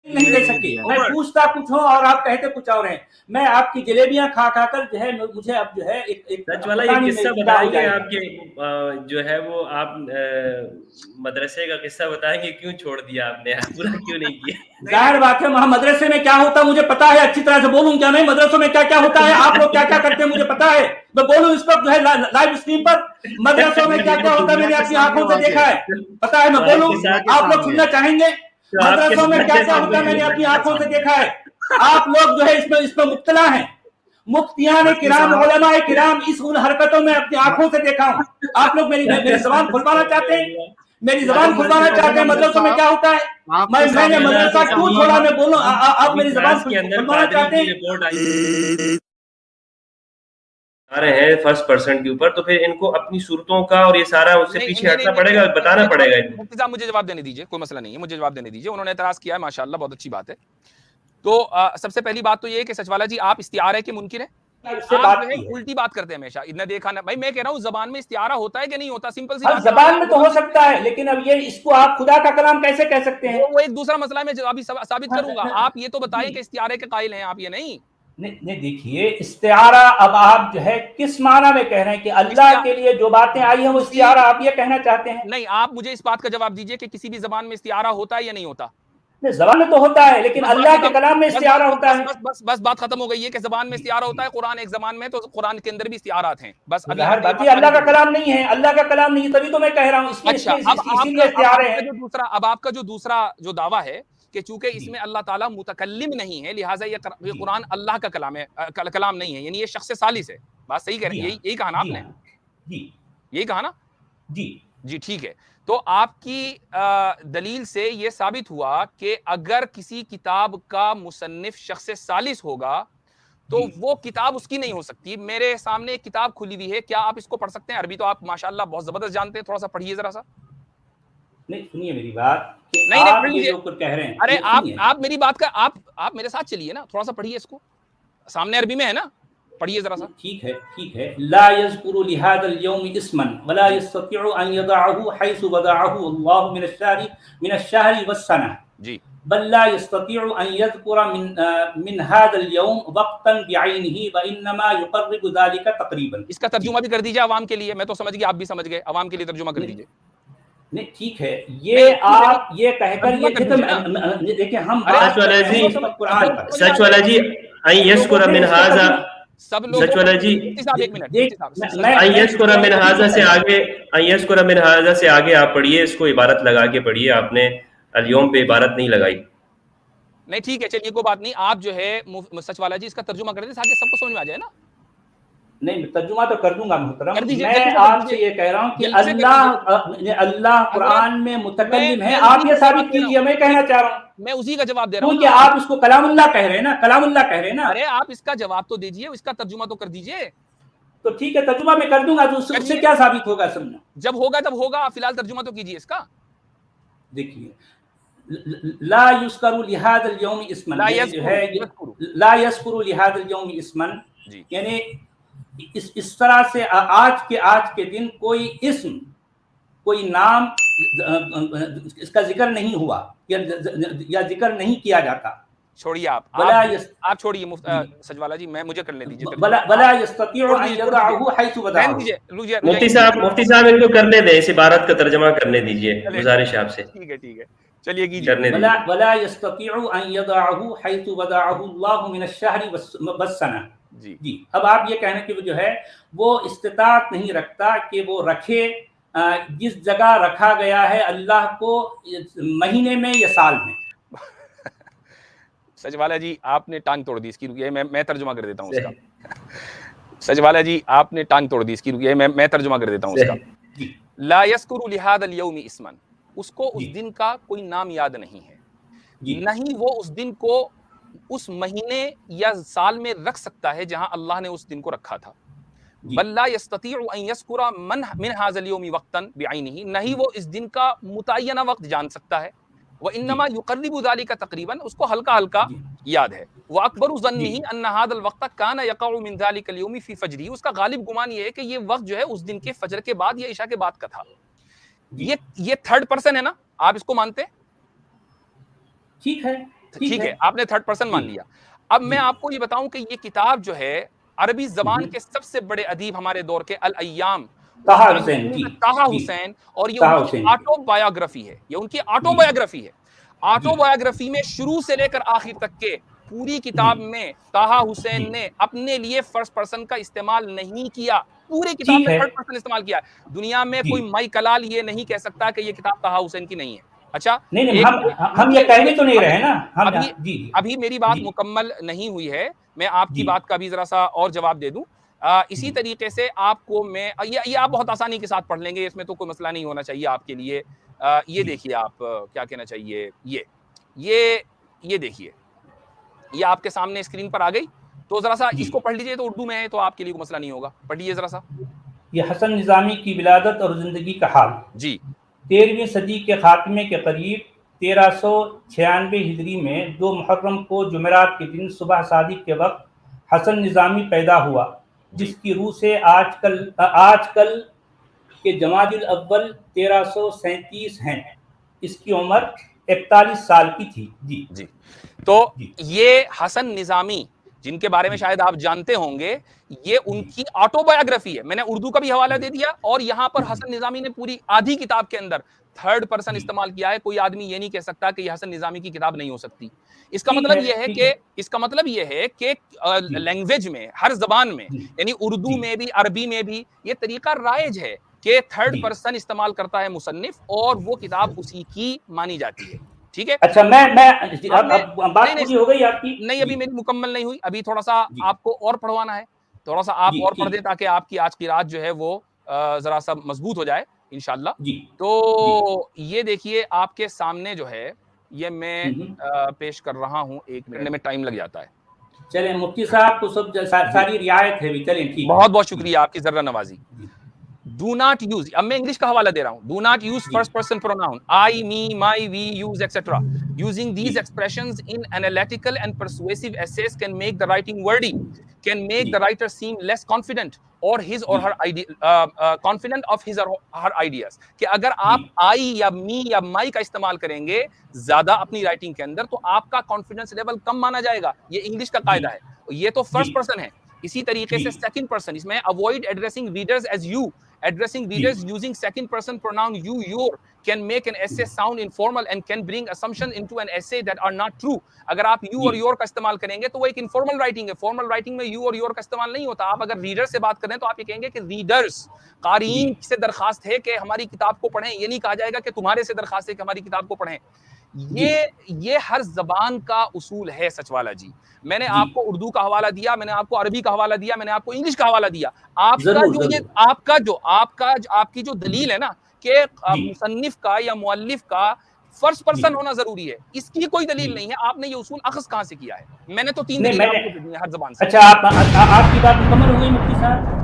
نہیں دے سکتی. میں پوچھتا کچھ ہوں اور آپ کہتے کچھ اور ہیں. میں آپ کی جلیبیاں کھا کھا کر جو ہے مجھے اب جو ہے سچ والا یہ قصہ بتائیں گے آپ کے جو ہے وہ آپ مدرسے کا قصہ بتائیں گے, کیوں چھوڑ دیا آپ نے, پورا کیوں نہیں کیا؟ ظاہر بات ہے وہاں مدرسے میں کیا ہوتا ہے مجھے پتا ہے, اچھی طرح سے بولوں کیا میں, مدرسوں میں کیا کیا ہوتا ہے, آپ لوگ کیا کیا کرتے ہیں مجھے پتا ہے, میں بولوں اس وقت جو ہے لائیو اسٹریم پر مدرسوں میں کیا کیا ہوتا ہے میں نے اپنی آنکھوں سے دیکھا ہے, پتا ہے, میں بولوں آپ لوگ سننا چاہیں گے مدرسوں میں کیا کیا ہوتا ہے میں نے اپنی آنکھوں سے دیکھا ہے. آپ لوگ جو ہے اس میں مبتلا ہیں, مفتیان کرام علماء کرام اس ان حرکتوں میں اپنی آنکھوں سے دیکھا ہوں. آپ لوگ میری زبان کھلوانا چاہتے ہیں, میری زبان کھلوانا چاہتے ہیں مدرسوں میں کیا ہوتا ہے, میں نے مدرسہ کیوں چھوڑا میں بولوں, آپ میری زبان کھلوانا چاہتے ہیں. آ رہے ہیں فرسٹ پرسن کے اوپر, تو پھر ان کو اپنی صورتوں کا اور یہ سارا اس سے پیچھے ہٹنا پڑے گا, بتانا پڑے گا. مفتی صاحب مجھے جواب دینے دیجیے, کوئی مسئلہ نہیں ہے, مجھے جواب دینے دیجیے. انہوں نے اعتراض کیا ہے, ماشاءاللہ بہت اچھی بات ہے. تو سب سے پہلی بات تو یہ ہے کہ سچوالا جی آپ استعارے کے منکر ہیں, آپ جو ہے الٹی بات کرتے ہیں ہمیشہ. نہ دیکھا نہ بھائی, میں کہہ رہا ہوں زبان میں استعارہ ہوتا ہے کہ نہیں ہوتا, سمپل سی بات. زبان میں تو ہو سکتا ہے, لیکن اب یہ اس کو آپ خدا کا کلام کیسے کہہ سکتے ہیں؟ وہ ایک دوسرا مسئلہ میں ابھی ثابت کروں گا. آپ یہ تو بتائیں کہ استعارے کے قائل ہیں آپ, یہ نہیں. نہیں دیکھیے استعارہ, اب آپ جو ہے کس معنی میں کہہ رہے ہیں کہ اللہ کے لیے جو باتیں آئی ہیں وہ استعارہ آپ یہ کہنا چاہتے ہیں؟ نہیں, آپ مجھے اس بات کا جواب دیجیے کہ کسی بھی زبان میں استعارہ ہوتا ہے یا نہیں ہوتا؟ زبان میں تو ہوتا ہے, لیکن اللہ کے کلام میں استعارہ ہوتا ہے. بس بات ختم ہو گئی ہے کہ زبان میں استعارہ ہوتا ہے. قرآن ایک زبان میں, تو قرآن کے اندر بھی استعارات ہیں. بس ابھی اللہ کا کلام نہیں ہے, اللہ کا کلام نہیں ہے, تبھی تو میں کہہ رہا ہوں اچھا. اب آپ کا جو دوسرا جو دعویٰ ہے کہ چونکہ اس میں اللہ تعالیٰ متکلم نہیں ہے لہٰذا یہ قرآن اللہ کا کلام ہے, کلام نہیں ہے, یعنی یہ شخص ثالث ہے. بات صحیح کہہ رہے ہیں, یہی کہا نا آپ نے؟ یہی کہا نا؟ جی ٹھیک ہے. تو آپ کی دلیل سے یہ ثابت ہوا کہ اگر کسی کتاب کا مصنف شخص ثالث ہوگا تو وہ کتاب اس کی نہیں ہو سکتی. میرے سامنے ایک کتاب کھلی ہوئی ہے, کیا آپ اس کو پڑھ سکتے ہیں؟ عربی تو آپ ماشاءاللہ بہت زبردست جانتے ہیں, تھوڑا سا پڑھیے ذرا سا. نہیں سنیے میری بات, نہیں یہ جو کچھ کہہ رہے ہیں, ارے آپ میری بات کا آپ میرے ساتھ چلیے نا, تھوڑا سا پڑھیے اس کو, سامنے عربی میں ہے نا, پڑھیے ذرا سا. ٹھیک ہے. لا يذكر لهذا اليوم اسما ولا يستطيع ان يضعه حيث وضعه الله من الشهر والسنه. جی. بل لا يستطيع ان يذكر من هذا اليوم وقتا بعينه وانما يقرب ذلك تقريبا. اس کا ترجمہ بھی کر دیجیے عوام کے لیے, میں تو سمجھ گیا آپ بھی سمجھ گئے, عوام کے لیے ترجمہ کر دیجیے. نہیں ٹھیک ہے, یہ آپ یہ کہہ کر یہ دیکھیں ہم سچ والا جی یذکر من هذا, سب لوگ سچ والا جی یذکر من هذا سے آگے, یذکر من هذا سے آگے آپ پڑھیے, اس کو عبارت لگا کے پڑھیے. آپ نے الیوم پہ عبارت نہیں لگائی. نہیں ٹھیک ہے, چلیے کوئی بات نہیں. آپ جو ہے سچ والا جی اس کا ترجمہ کر دیں تاکہ سب کو سمجھ میں آ جائے نا. نہیں ترجمہ تو کر دوں گا محترم, میں آپ سے یہ کہہ رہا ہوں کہ اللہ قرآن میں متکلم ہے, آپ یہ ثابت کیجئے. میں کہنا چاہ رہا ہوں, میں اسی کا جواب دے رہا ہوں, کیونکہ آپ اس کو کلام اللہ کہہ رہے ہیں نا, کلام اللہ کہہ رہے ہیں نا. ارے آپ اس کا جواب تو دیجئے, اس کا ترجمہ تو کر دیجئے. تو ٹھیک ہے, ترجمہ میں کر دوں گا, تو اس سے کیا ثابت ہوگا سمجھنا. جب ہوگا, فی الحال ترجمہ تو کیجئے اس کا. دیکھیے, لا یذکر لہذا اليوم اسما, لا یذکر لہذا اليوم اسما, یعنی اس طرح سے آج کے دن کوئی اسم, کوئی نام اس کا ذکر نہیں ہوا یا ذکر نہیں کیا جاتا. چھوڑیے آپ چھوڑیے سجوالا جی, مجھے کرنے دیجیے. ولا یستطيع ان يضعه حيث وضعه. مفتی صاحب ان کو کرنے دیں, اس عبارت کا ترجمہ کرنے دیجیے, گزارش آپ سے. ٹھیک ہے چلیے کیجیے. ولا يستطيع ان يضعه حيث وضعه الله من الشهر والسنه. جی اب آپ یہ کہنا کہ وہ جو ہے وہ استطاعت نہیں رکھتا کہ وہ رکھے جس جگہ رکھا گیا ہے اللہ کو, مہینے میں یا سال میں. سچوالا جی آپ نے ٹانگ توڑ دی اس کی, رکیے میں ترجمہ کر دیتا ہوں اس کا. سچوالا جی آپ نے ٹانگ توڑ دی اس کی, رکیے میں ترجمہ کر دیتا ہوں اس کا. لا یذکر لہذا اليوم اسما, اس کو اس دن کا کوئی نام یاد نہیں ہے, نہ ہی وہ اس دن کو اس مہینے یا سال میں رکھ سکتا ہے جہاں اللہ نے اس دن کو رکھا تھا. بل لا يستطيع ان يذكر من هذا اليوم وقتا بعينه, نہ ہی وہ اس دن کا متعینہ وقت جان سکتا ہے. وانما يقرب ذلك تقریبا, اس کو ہلکا ہلکا یاد ہے. واکبر ظنه ان هذا الوقت كان يقع من ذلك اليوم في فجره, اس کا غالب گمان یہ ہے کہ یہ وقت جو ہے اس دن کے فجر کے بعد یا عشاء کے بعد کا تھا. یہ تھرڈ پرسن ہے نا, آپ اس کو مانتے ہیں؟ ٹھیک ہے, آپ نے تھرڈ پرسن مان لیا. اب میں آپ کو یہ بتاؤں کہ یہ کتاب جو ہے عربی زبان کے سب سے بڑے ادیب ہمارے دور کے الایام طٰہٰ حسین, اور یہ ان کی آٹو بایوگرافی ہے, یہ ان کی آٹو بایوگرافی ہے. آٹو بایوگرافی میں شروع سے لے کر آخر تک کے پوری کتاب میں طٰہٰ حسین نے اپنے لیے فرسٹ پرسن کا استعمال نہیں کیا, پوری کتاب میں تھرڈ پرسن استعمال کیا. دنیا میں کوئی مائی کلال یہ نہیں کہہ سکتا کہ یہ کتاب طٰہٰ حسین کی نہیں ہے. اچھا, ہم یہ کہنے تو نہیں رہے نا, ابھی میری بات مکمل نہیں ہوئی ہے, میں آپ کی بات کا بھی ذرا سا اور جواب دے دوں. اسی طریقے سے آپ کو میں یہ آپ بہت آسانی کے ساتھ پڑھ لیں گے, اس میں تو کوئی مسئلہ نہیں ہونا چاہیے آپ کے لیے. یہ دیکھیے, آپ کیا کہنا چاہیے, یہ دیکھیے, یہ آپ کے سامنے اسکرین پر آ گئی, تو ذرا سا اس کو پڑھ لیجئے, تو اردو میں ہے تو آپ کے لیے کوئی مسئلہ نہیں ہوگا. پڑھ لیجئے ذرا سا. یہ حسن نظامی کی ولادت اور زندگی کا حال. جی, 13ویں صدی کے خاتمے کے قریب 1396 ہجری میں 2 محرم کو جمعرات کے دن صبح صادق کے وقت حسن نظامی پیدا ہوا, جس کی روح سے آج کل کے جمادی الاول 1337 ہیں. اس کی عمر 41 سال کی تھی. جی تو یہ حسن نظامی جن کے بارے میں شاید آپ جانتے ہوں گے, یہ ان کی آٹو بایوگرافی ہے. میں نے اردو کا بھی حوالہ دے دیا, اور یہاں پر حسن نظامی نے پوری آدھی کتاب کے اندر تھرڈ پرسن استعمال کیا ہے. کوئی آدمی یہ نہیں کہہ سکتا کہ یہ حسن نظامی کی کتاب نہیں ہو سکتی. اس کا مطلب یہ ہے کہ لینگویج میں, ہر زبان میں, یعنی اردو میں بھی عربی میں بھی یہ طریقہ رائج ہے کہ تھرڈ پرسن استعمال کرتا ہے مصنف, اور وہ کتاب اسی کی مانی جاتی ہے. ٹھیک ہے. اچھا, بات پوری ہو گئی آپ کی؟ نہیں, ابھی میری مکمل نہیں ہوئی, ابھی تھوڑا سا آپ کو اور پڑھوانا ہے. تھوڑا سا آپ اور پڑھ دیں تاکہ آپ کی آج کی رات جو ہے وہ ذرا سا مضبوط ہو جائے انشاءاللہ. تو یہ دیکھیے آپ کے سامنے جو ہے یہ میں پیش کر رہا ہوں. 1 منٹ میں ٹائم لگ جاتا ہے. چلیں مفتی صاحب کو سب ساری رعایت ہے بھی. چلیں ٹھیک, بہت بہت شکریہ آپ کی ذرہ نوازی. Do not use, اب میں انگلش کا حوالہ دے رہا ہوں. Do not use first person pronoun I, me, my, we, use, etc. Using these expressions in analytical and persuasive essays can make the writing wordy, can make the writer seem less confident or his or her confident of his or her ideas. کہ اگر آپ I یا me یا my کا استعمال کریں گے زیادہ اپنی رائٹنگ کے اندر, تو آپ کا کانفیڈنس لیول کم مانا جائے گا. یہ انگلش کا قاعدہ ہے. یہ تو فرسٹ پرسن ہے. اسی طریقے سے سیکنڈ پرسن, اس میں avoid addressing readers as you. Addressing readers using second person pronoun you, your can make an essay sound informal and can bring assumption into an essay that are not true. اگر آپ you اور your کا استعمال کریں گے تو وہ ایک informal writing ہے. formal writing میں you اور your کا استعمال نہیں ہوتا. آپ اگر reader سے بات کریں تو آپ یہ کہیں گے کہ readers, قارئین سے درخواست ہے کہ ہماری کتاب کو پڑھیں. یہ نہیں کہا جائے گا کہ تمہارے سے درخواست ہے کہ ہماری کتاب کو پڑھیں. یہ ہر زبان کا اصول ہے سچ والا جی. میں نے آپ کو اردو کا حوالہ دیا, میں نے آپ کو عربی کا حوالہ دیا, میں نے آپ کو انگلش کا حوالہ دیا. آپ کی جو دلیل ہے نا کہ مصنف کا یا مؤلف کا فرسٹ پرسن ہونا ضروری ہے, اس کی کوئی دلیل نہیں ہے. آپ نے یہ اصول اخذ کہاں سے کیا ہے؟ میں نے تو 3 دلیل آپ کو دی ہیں ہر زبان سے. اچھا, آپ کی بات مکمل ہو گئی مفتی صاحب.